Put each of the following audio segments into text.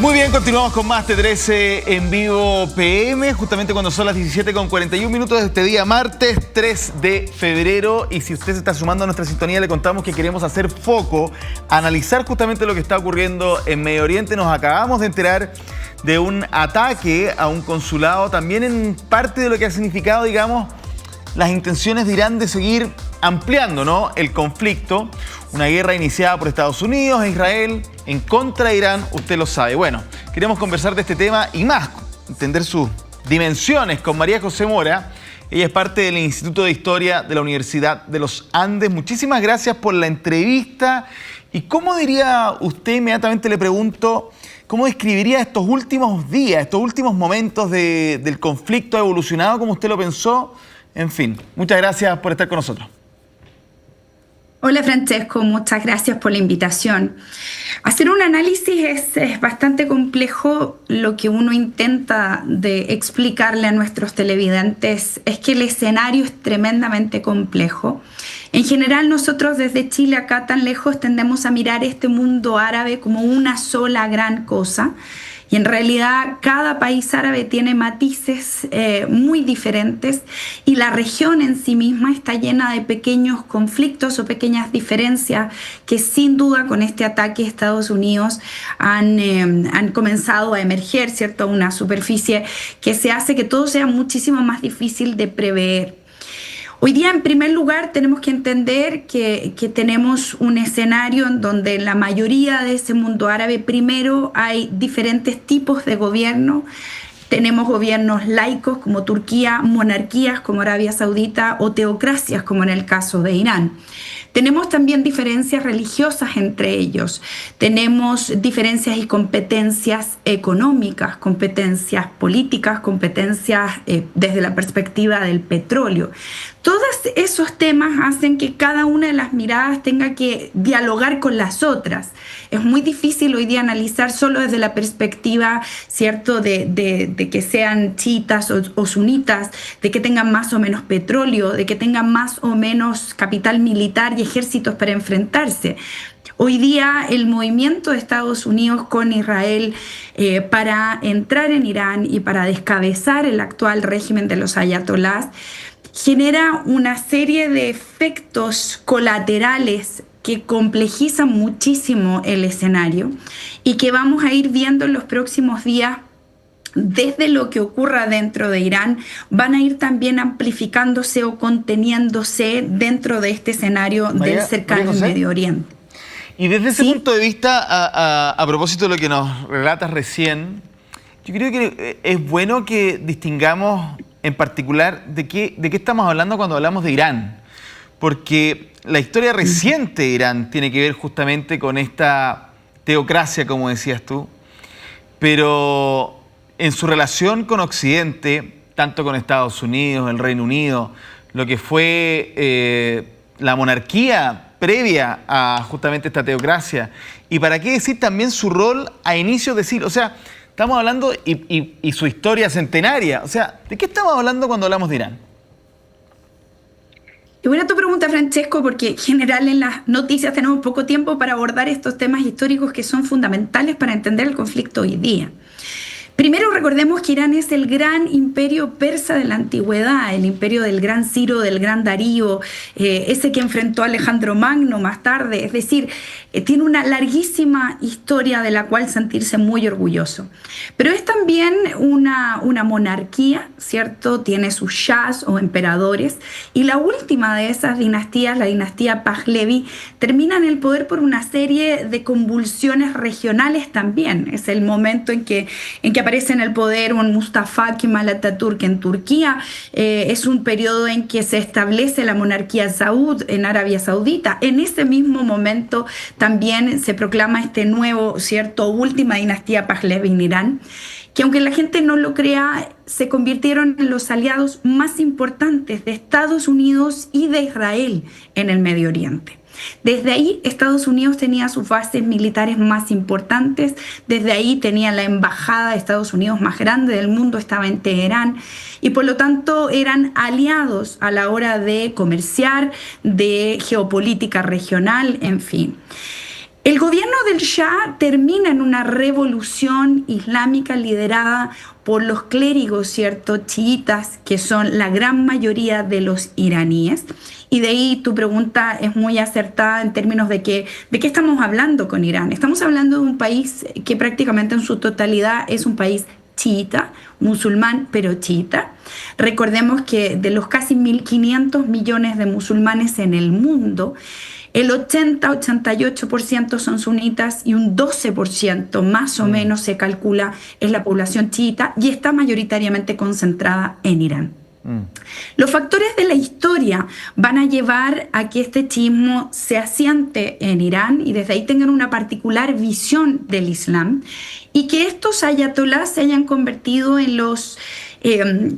Muy bien, continuamos con más T13 en vivo PM, justamente cuando son las 17:41 de este día martes 3 de febrero. Y si usted se está sumando a nuestra sintonía, le contamos que queremos hacer foco, analizar justamente lo que está ocurriendo en Medio Oriente. Nos acabamos de enterar de un ataque a un consulado, también en parte de lo que ha significado, digamos, las intenciones de Irán de seguir ampliando, ¿no?, el conflicto. Una guerra iniciada por Estados Unidos e Israel en contra de Irán, usted lo sabe. Bueno, queremos conversar de este tema y más, entender sus dimensiones con María José Mora. Ella es parte del Instituto de Historia de la Universidad de los Andes. Muchísimas gracias por la entrevista. ¿Y cómo diría usted, inmediatamente le pregunto, cómo describiría estos últimos días, estos últimos momentos del conflicto? ¿Ha evolucionado como usted lo pensó? En fin, muchas gracias por estar con nosotros. Hola Francesco, muchas gracias por la invitación. Hacer un análisis es bastante complejo. Lo que uno intenta de explicarle a nuestros televidentes es que el escenario es tremendamente complejo. En general, nosotros desde Chile, acá tan lejos, tendemos a mirar este mundo árabe como una sola gran cosa. Y en realidad cada país árabe tiene matices muy diferentes y la región en sí misma está llena de pequeños conflictos o pequeñas diferencias que sin duda con este ataque Estados Unidos han comenzado a emerger, ¿cierto? Una superficie que se hace que todo sea muchísimo más difícil de prever. Hoy día, en primer lugar, tenemos que entender que tenemos un escenario en donde en la mayoría de ese mundo árabe, primero, hay diferentes tipos de gobierno. Tenemos gobiernos laicos como Turquía, monarquías como Arabia Saudita o teocracias como en el caso de Irán. Tenemos también diferencias religiosas entre ellos. Tenemos diferencias y competencias económicas, competencias políticas, competencias desde la perspectiva del petróleo. Todos esos temas hacen que cada una de las miradas tenga que dialogar con las otras. Es muy difícil hoy día analizar solo desde la perspectiva, ¿cierto?, de que sean chiitas o sunitas, de que tengan más o menos petróleo, de que tengan más o menos capital militar y ejércitos para enfrentarse. Hoy día el movimiento de Estados Unidos con Israel para entrar en Irán y para descabezar el actual régimen de los ayatolás genera una serie de efectos colaterales que complejizan muchísimo el escenario y que vamos a ir viendo en los próximos días. Desde lo que ocurra dentro de Irán, van a ir también amplificándose o conteniéndose dentro de este escenario del cercano Medio Oriente. Y desde ese punto de vista, a propósito de lo que nos relatas recién, yo creo que es bueno que distingamos en particular de qué estamos hablando cuando hablamos de Irán. Porque la historia reciente de Irán tiene que ver justamente con esta teocracia, como decías tú, pero en su relación con Occidente, tanto con Estados Unidos, el Reino Unido, lo que fue la monarquía previa a justamente esta teocracia, y para qué decir también su rol a inicios de siglo. O sea, estamos hablando, y su historia centenaria, o sea, ¿de qué estamos hablando cuando hablamos de Irán? Qué buena tu pregunta, Francesco, porque en general en las noticias tenemos poco tiempo para abordar estos temas históricos que son fundamentales para entender el conflicto hoy día. Primero recordemos que Irán es el gran imperio persa de la antigüedad, el imperio del gran Ciro, del gran Darío, ese que enfrentó a Alejandro Magno más tarde. Es decir, tiene una larguísima historia de la cual sentirse muy orgulloso. Pero es también una monarquía, ¿cierto? Tiene sus shahs o emperadores, y la última de esas dinastías, la dinastía Pahlavi, termina en el poder por una serie de convulsiones regionales también. Es el momento en que aparece en el poder un Mustafa Kemal Atatürk en Turquía. Es un periodo en que se establece la monarquía Saud en Arabia Saudita. En ese mismo momento también se proclama este nuevo, ¿cierto?, última dinastía Pahlavi en Irán, que aunque la gente no lo crea, se convirtieron en los aliados más importantes de Estados Unidos y de Israel en el Medio Oriente. Desde ahí Estados Unidos tenía sus bases militares más importantes, desde ahí tenía la embajada de Estados Unidos más grande del mundo, estaba en Teherán, y por lo tanto eran aliados a la hora de comerciar, de geopolítica regional, en fin. El gobierno del Shah termina en una revolución islámica liderada por los clérigos, ¿cierto?, chiitas, que son la gran mayoría de los iraníes. Y de ahí tu pregunta es muy acertada en términos de qué estamos hablando con Irán. Estamos hablando de un país que prácticamente en su totalidad es un país chiita, musulmán, pero chiita. Recordemos que de los casi 1.500 millones de musulmanes en el mundo, el 80-88% son sunitas y un 12% más o menos se calcula es la población chiita y está mayoritariamente concentrada en Irán. Los factores de la historia van a llevar a que este chiismo se asiente en Irán y desde ahí tengan una particular visión del Islam y que estos ayatolás se hayan convertido en los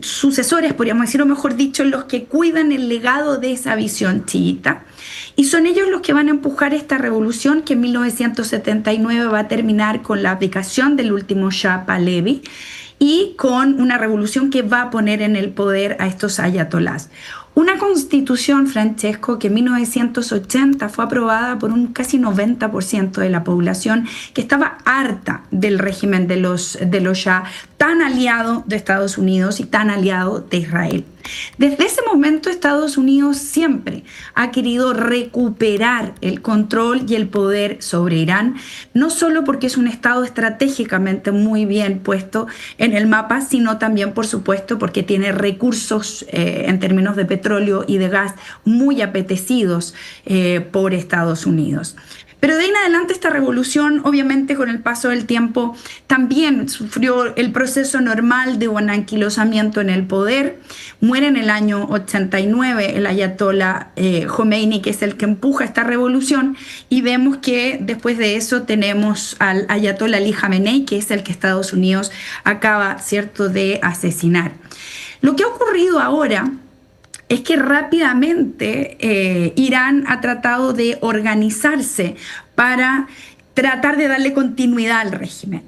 sucesores, podríamos decir, o mejor dicho, los que cuidan el legado de esa visión chiita. Y son ellos los que van a empujar esta revolución que en 1979 va a terminar con la abdicación del último Shah Pahlavi y con una revolución que va a poner en el poder a estos ayatolás. Una constitución, Francesco, que en 1980 fue aprobada por un casi 90% de la población que estaba harta del régimen de los Shah, tan aliado de Estados Unidos y tan aliado de Israel. Desde ese momento Estados Unidos siempre ha querido recuperar el control y el poder sobre Irán, no solo porque es un estado estratégicamente muy bien puesto en el mapa, sino también, por supuesto, porque tiene recursos en términos de petróleo y de gas muy apetecidos por Estados Unidos. Pero de ahí en adelante esta revolución, obviamente con el paso del tiempo, también sufrió el proceso normal de un anquilosamiento en el poder. Muere en el año 89 el ayatollah Khomeini, que es el que empuja esta revolución, y vemos que después de eso tenemos al ayatollah Ali Khamenei, que es el que Estados Unidos acaba, ¿cierto?, de asesinar. Lo que ha ocurrido ahora es que rápidamente Irán ha tratado de organizarse para tratar de darle continuidad al régimen.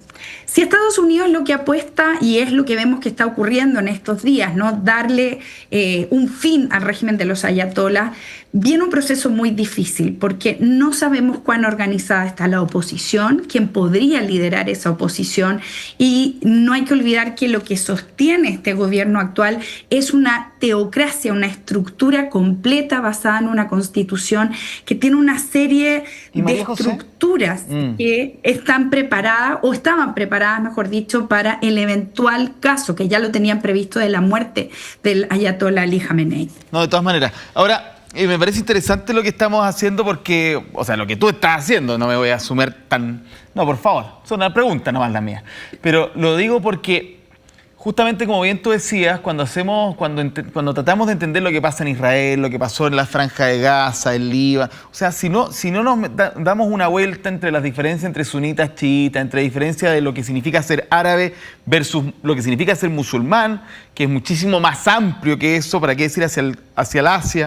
Si Estados Unidos lo que apuesta, y es lo que vemos que está ocurriendo en estos días, ¿no?, darle un fin al régimen de los ayatolás, viene un proceso muy difícil porque no sabemos cuán organizada está la oposición, quién podría liderar esa oposición, y no hay que olvidar que lo que sostiene este gobierno actual es una teocracia, una estructura completa basada en una constitución que tiene una serie de estructuras que están preparadas, o estaban preparadas, mejor dicho, para el eventual caso, que ya lo tenían previsto, de la muerte del ayatollah Ali Khamenei. No, de todas maneras. Ahora, me parece interesante lo que estamos haciendo porque, o sea, lo que tú estás haciendo, no me voy a asumir tan... No, por favor, es una pregunta nomás la mía. Pero lo digo porque, justamente como bien tú decías, cuando tratamos de entender lo que pasa en Israel, lo que pasó en la Franja de Gaza, en Líbano, o sea, si no nos damos una vuelta entre las diferencias entre sunitas, chiitas, entre diferencias de lo que significa ser árabe versus lo que significa ser musulmán, que es muchísimo más amplio que eso, para qué decir hacia el Asia,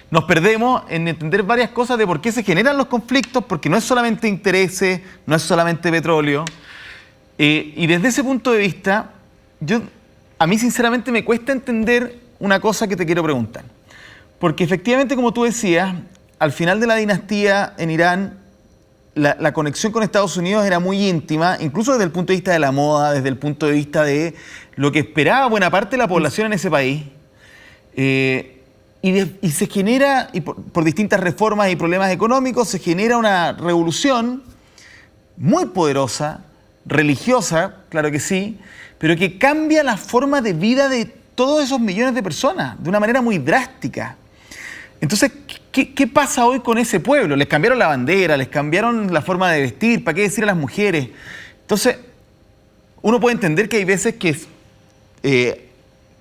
nos perdemos en entender varias cosas de por qué se generan los conflictos, porque no es solamente intereses, no es solamente petróleo. Y desde ese punto de vista, a mí sinceramente me cuesta entender una cosa que te quiero preguntar. Porque efectivamente, como tú decías, al final de la dinastía en Irán, la conexión con Estados Unidos era muy íntima, incluso desde el punto de vista de la moda, desde el punto de vista de lo que esperaba buena parte de la población en ese país. Y se genera, y por distintas reformas y problemas económicos, se genera una revolución muy poderosa, religiosa, claro que sí, pero que cambia la forma de vida de todos esos millones de personas de una manera muy drástica. Entonces, ¿qué pasa hoy con ese pueblo? Les cambiaron la bandera, les cambiaron la forma de vestir, ¿para qué decir a las mujeres? Entonces, uno puede entender que hay veces que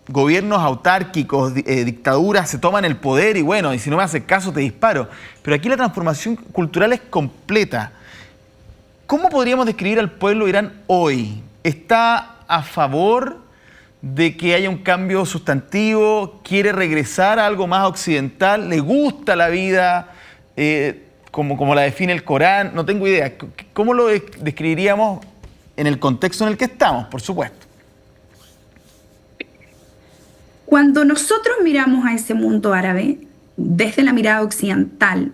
gobiernos autárquicos, dictaduras se toman el poder y bueno, y si no me haces caso te disparo. Pero aquí la transformación cultural es completa. ¿Cómo podríamos describir al pueblo de Irán hoy? ¿Está a favor de que haya un cambio sustantivo? ¿Quiere regresar a algo más occidental? ¿Le gusta la vida como la define el Corán? No tengo idea. ¿Cómo lo describiríamos en el contexto en el que estamos, por supuesto? Cuando nosotros miramos a ese mundo árabe desde la mirada occidental,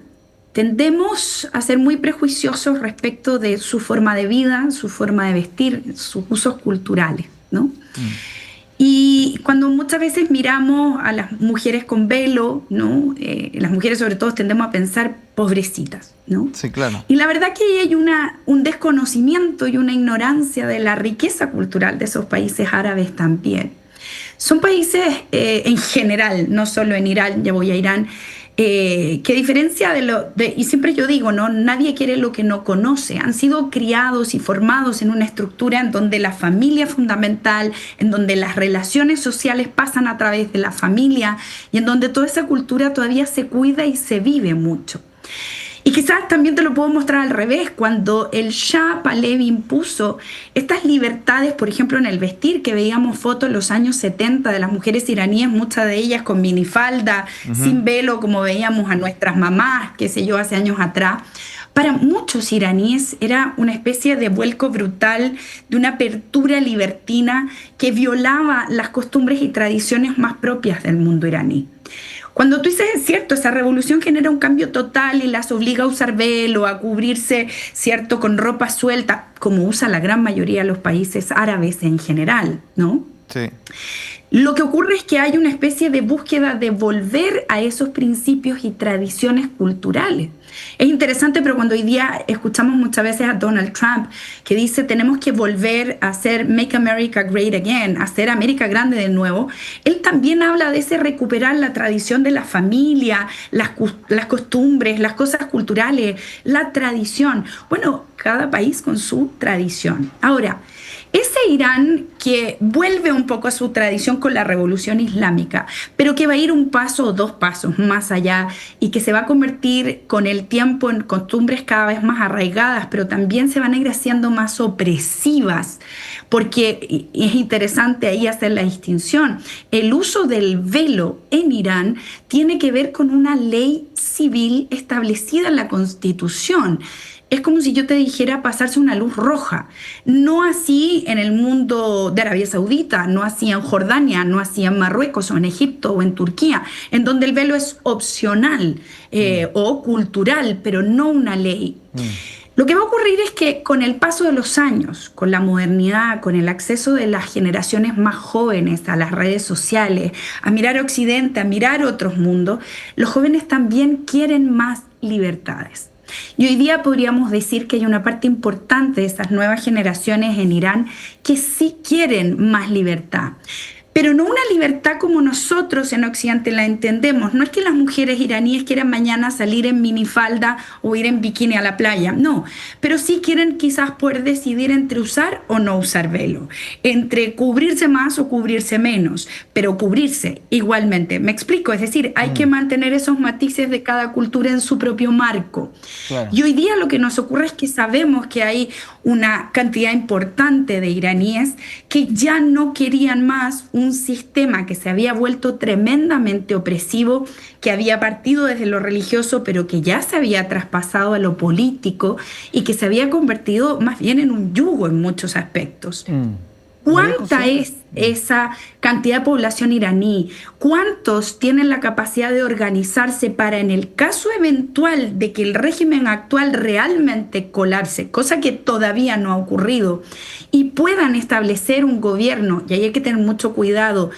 tendemos a ser muy prejuiciosos respecto de su forma de vida, su forma de vestir, sus usos culturales, ¿no? Y cuando muchas veces miramos a las mujeres con velo, ¿no? Las mujeres sobre todo tendemos a pensar pobrecitas, ¿no? Sí, claro. Y la verdad que ahí hay un desconocimiento y una ignorancia de la riqueza cultural de esos países árabes también. Son países en general, no solo en Irán, ya voy a Irán, que diferencia y siempre yo digo, ¿no? Nadie quiere lo que no conoce. Han sido criados y formados en una estructura en donde la familia es fundamental, en donde las relaciones sociales pasan a través de la familia y en donde toda esa cultura todavía se cuida y se vive mucho. Y quizás también te lo puedo mostrar al revés, cuando el Shah Pahlavi impuso estas libertades, por ejemplo, en el vestir, que veíamos fotos en los años 70 de las mujeres iraníes, muchas de ellas con minifalda, sin velo, como veíamos a nuestras mamás, qué sé yo, hace años atrás. Para muchos iraníes era una especie de vuelco brutal, de una apertura libertina que violaba las costumbres y tradiciones más propias del mundo iraní. Cuando tú dices, es cierto, esa revolución genera un cambio total y las obliga a usar velo, a cubrirse, cierto, con ropa suelta, como usa la gran mayoría de los países árabes en general, ¿no? Sí. Lo que ocurre es que hay una especie de búsqueda de volver a esos principios y tradiciones culturales. Es interesante, pero cuando hoy día escuchamos muchas veces a Donald Trump que dice tenemos que volver a hacer Make America Great Again, hacer América grande de nuevo, él también habla de ese recuperar la tradición de la familia, las costumbres, las cosas culturales, la tradición. Bueno, cada país con su tradición. Ahora, ese Irán que vuelve un poco a su tradición con la revolución islámica, pero que va a ir un paso o dos pasos más allá y que se va a convertir con el tiempo en costumbres cada vez más arraigadas, pero también se van a ir haciendo más opresivas, porque es interesante ahí hacer la distinción. El uso del velo en Irán tiene que ver con una ley civil establecida en la Constitución. Es como si yo te dijera pasarse una luz roja. No así en el mundo de Arabia Saudita, no así en Jordania, no así en Marruecos o en Egipto o en Turquía, en donde el velo es opcional o cultural, pero no una ley. Lo que va a ocurrir es que con el paso de los años, con la modernidad, con el acceso de las generaciones más jóvenes a las redes sociales, a mirar Occidente, a mirar otros mundos, los jóvenes también quieren más libertades. Y hoy día podríamos decir que hay una parte importante de estas nuevas generaciones en Irán que sí quieren más libertad. Pero no una libertad como nosotros en Occidente la entendemos. No es que las mujeres iraníes quieran mañana salir en minifalda o ir en bikini a la playa, no. Pero sí quieren quizás poder decidir entre usar o no usar velo, entre cubrirse más o cubrirse menos, pero cubrirse igualmente. ¿Me explico? Es decir, hay que mantener esos matices de cada cultura en su propio marco. Claro. Y hoy día lo que nos ocurre es que sabemos que hay una cantidad importante de iraníes que ya no querían más un sistema que se había vuelto tremendamente opresivo, que había partido desde lo religioso, pero que ya se había traspasado a lo político y que se había convertido más bien en un yugo en muchos aspectos. ¿Cuánta es esa cantidad de población iraní? ¿Cuántos tienen la capacidad de organizarse para, en el caso eventual de que el régimen actual realmente colapse, cosa que todavía no ha ocurrido, y puedan establecer un gobierno, y ahí hay que tener mucho cuidado,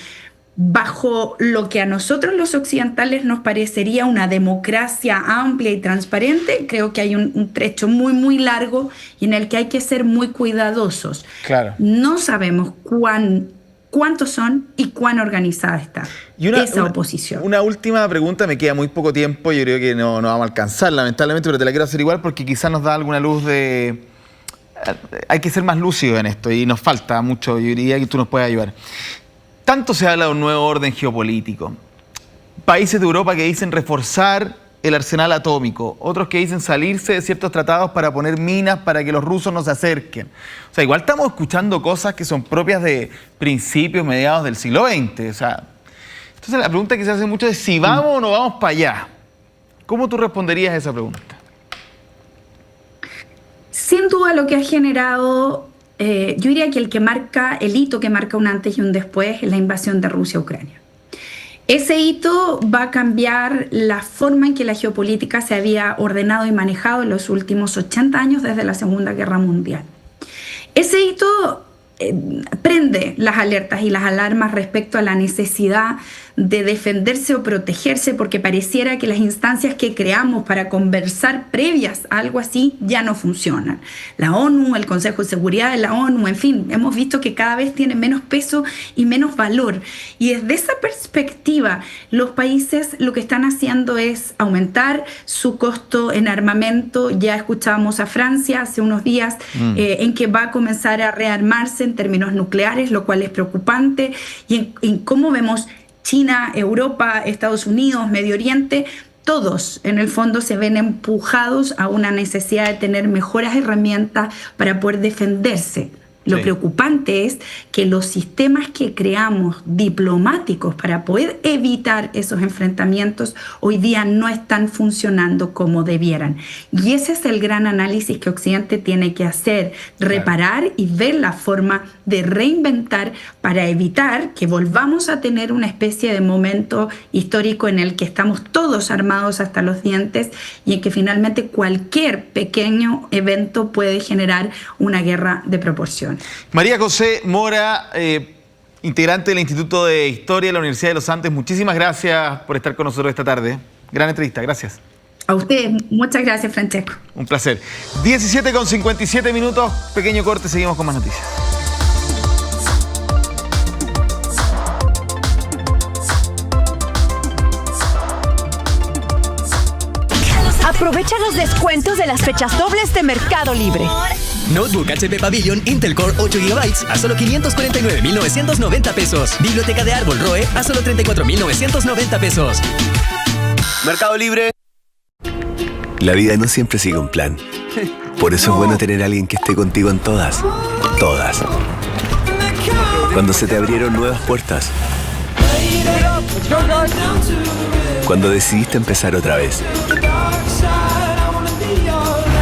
bajo lo que a nosotros los occidentales nos parecería una democracia amplia y transparente? Creo que hay un trecho muy, muy largo y en el que hay que ser muy cuidadosos. Claro. No sabemos cuántos son y cuán organizada está esa oposición. Una última pregunta, me queda muy poco tiempo, yo creo que no vamos a alcanzar, lamentablemente, pero te la quiero hacer igual porque quizás nos da alguna luz de... Hay que ser más lúcido en esto y nos falta mucho, yo diría que tú nos puedes ayudar. Tanto se habla de un nuevo orden geopolítico. Países de Europa que dicen reforzar el arsenal atómico, otros que dicen salirse de ciertos tratados para poner minas para que los rusos no se acerquen. O sea, igual estamos escuchando cosas que son propias de principios, mediados del siglo XX. O sea, entonces la pregunta que se hace mucho es si vamos o no vamos para allá. ¿Cómo tú responderías a esa pregunta? Sin duda lo que ha generado... yo diría que el hito que marca un antes y un después es la invasión de Rusia a Ucrania. Ese hito va a cambiar la forma en que la geopolítica se había ordenado y manejado en los últimos 80 años desde la Segunda Guerra Mundial. Ese hito prende las alertas y las alarmas respecto a la necesidad de defenderse o protegerse, porque pareciera que las instancias que creamos para conversar previas a algo así ya no funcionan. La ONU, el Consejo de Seguridad de la ONU, en fin, hemos visto que cada vez tiene menos peso y menos valor. Y desde esa perspectiva, los países lo que están haciendo es aumentar su costo en armamento. Ya escuchábamos a Francia hace unos días en que va a comenzar a rearmarse en términos nucleares, lo cual es preocupante. Y en cómo vemos China, Europa, Estados Unidos, Medio Oriente, todos en el fondo se ven empujados a una necesidad de tener mejores herramientas para poder defenderse. Lo preocupante es que los sistemas que creamos diplomáticos para poder evitar esos enfrentamientos hoy día no están funcionando como debieran. Y ese es el gran análisis que Occidente tiene que hacer, reparar y ver la forma de reinventar para evitar que volvamos a tener una especie de momento histórico en el que estamos todos armados hasta los dientes y en que finalmente cualquier pequeño evento puede generar una guerra de proporción. María José Mora, integrante del Instituto de Historia de la Universidad de los Andes, muchísimas gracias por estar con nosotros esta tarde. Gran entrevista, gracias. A ustedes, muchas gracias, Francesco. Un placer. 17:57 minutos, pequeño corte, seguimos con más noticias. Aprovecha los descuentos de las fechas dobles de Mercado Libre. Notebook HP Pavilion Intel Core 8 GB a solo 549.990 pesos. Biblioteca de árbol Roe a solo 34.990 pesos. Mercado Libre. La vida no siempre sigue un plan. Por eso es bueno tener a alguien que esté contigo en todas. Todas. Cuando se te abrieron nuevas puertas. Cuando decidiste empezar otra vez.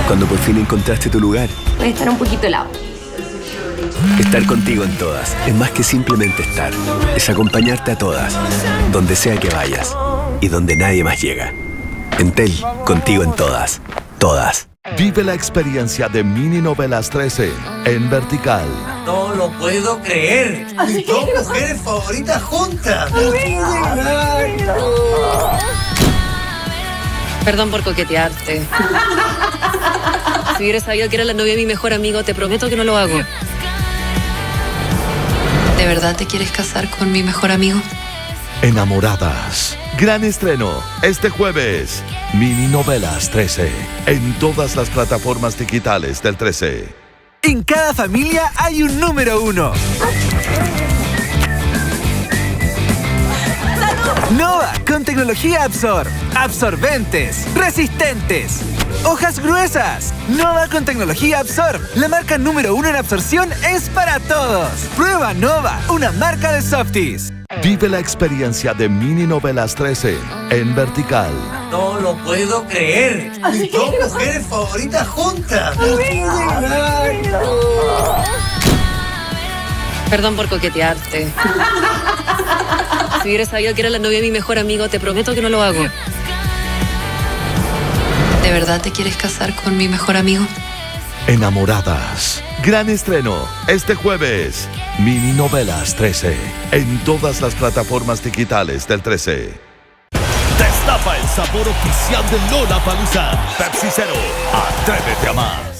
Cuando por fin encontraste tu lugar. Puede estar un poquito helado. Estar contigo en todas es más que simplemente estar. Es acompañarte a todas, donde sea que vayas y donde nadie más llega. Entel, contigo en todas. Todas. Vive la experiencia de Mini Novelas 13 en vertical. No lo puedo creer. Mis dos mujeres favoritas juntas. Perdón por coquetearte. Si hubiera sabido que era la novia de mi mejor amigo, te prometo que no lo hago. ¿De verdad te quieres casar con mi mejor amigo? Enamoradas. Gran estreno este jueves. Mini Novelas 13 en todas las plataformas digitales del 13. En cada familia hay un número 1. Nova, con tecnología Absorb. Absorbentes, resistentes, hojas gruesas. Nova con tecnología Absorb. La marca número 1 en absorción es para todos. Prueba Nova, una marca de Softies. Vive la experiencia de Mini Novelas 13 en vertical. No lo puedo creer. Mis dos mujeres favoritas juntas. Perdón por coquetearte. Si hubiera sabido que era la novia de mi mejor amigo, te prometo que no lo hago. ¿De verdad te quieres casar con mi mejor amigo? Enamoradas. Gran estreno este jueves. Mini Novelas 13 en todas las plataformas digitales del 13. Destapa el sabor oficial de Lollapalooza. Pepsi Cero. Atrévete a más.